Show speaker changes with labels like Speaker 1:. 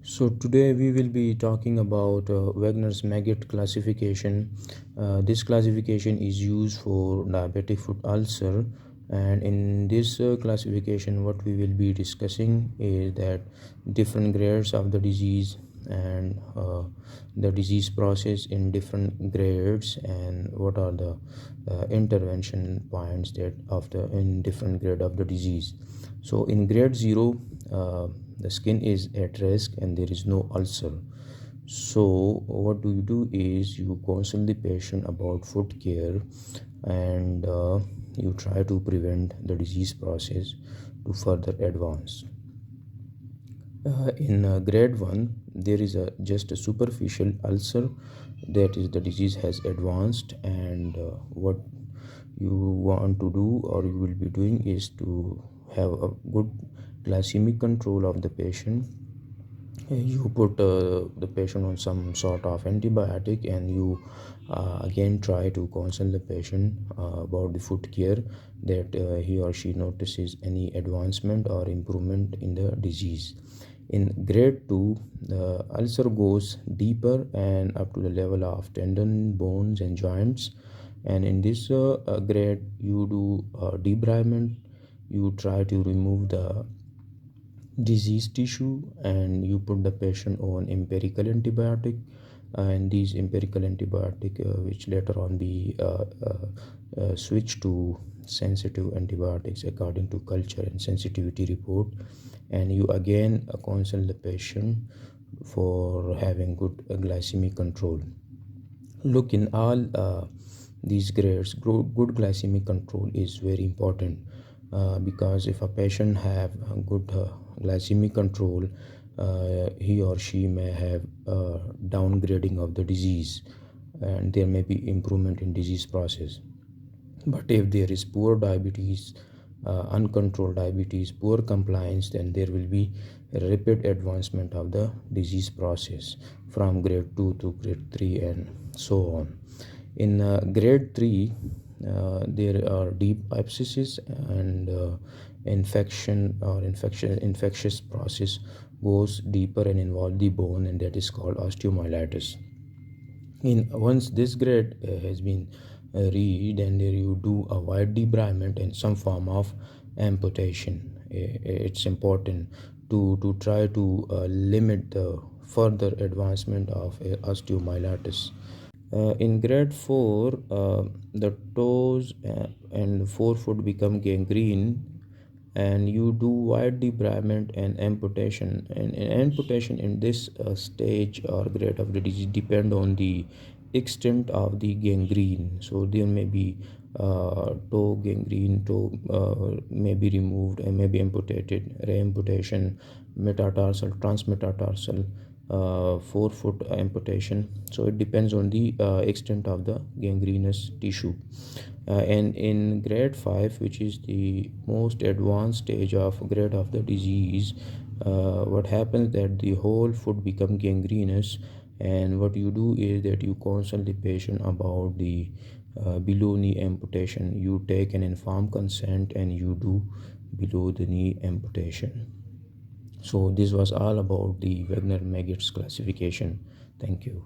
Speaker 1: So today we will be talking about Wagner's maggot classification. This classification is used for diabetic foot ulcer, and in this classification, what we will be discussing is that different grades of the disease and the disease process in different grades, and what are the intervention points that of the in different grade of the disease. So in grade 0, the skin is at risk and there is no ulcer. So what do you do is you counsel the patient about foot care, and you try to prevent the disease process to further advance. In grade 1, there is just a superficial ulcer, that is the disease has advanced, and what you want to do or you will be doing is to have a good glycemic control of the patient. You put the patient on some sort of antibiotic, and you again try to counsel the patient about the foot care, that he or she notices any advancement or improvement in the disease. In grade 2, the ulcer goes deeper and up to the level of tendon, bones, and joints. And in this grade, you do debridement. You try to remove the disease tissue, and you put the patient on empirical antibiotic, and these empirical antibiotic which later on be switched to sensitive antibiotics according to culture and sensitivity report. And you again counsel the patient for having good glycemic control. Look, in all these grades, good glycemic control is very important, because if a patient have a good glycemic control, he or she may have downgrading of the disease, and there may be improvement in disease process. But if there is poor diabetes, uncontrolled diabetes, poor compliance, then there will be a rapid advancement of the disease process from grade 2 to grade 3 and so on. In grade 3, there are deep abscesses, and infectious process goes deeper and involve the bone, and that is called osteomyelitis. Once this grade has been reached, and there you do a wide debridement and some form of amputation. It's important to try to limit the further advancement of osteomyelitis. In grade 4, the toes and forefoot become gangrene, and you do wide debridement and amputation. And amputation in this stage or grade of the disease depend on the extent of the gangrene. So there may be toe gangrene, toe may be removed and may be amputated, reamputation, metatarsal, transmetatarsal, forefoot amputation. So it depends on the extent of the gangrenous tissue. And in grade 5, which is the most advanced stage of grade of the disease, what happens that the whole foot become gangrenous, and what you do is that you counsel the patient about the below knee amputation. You take an informed consent and you do below the knee amputation. So this was all about the Wagner maggots classification. Thank you.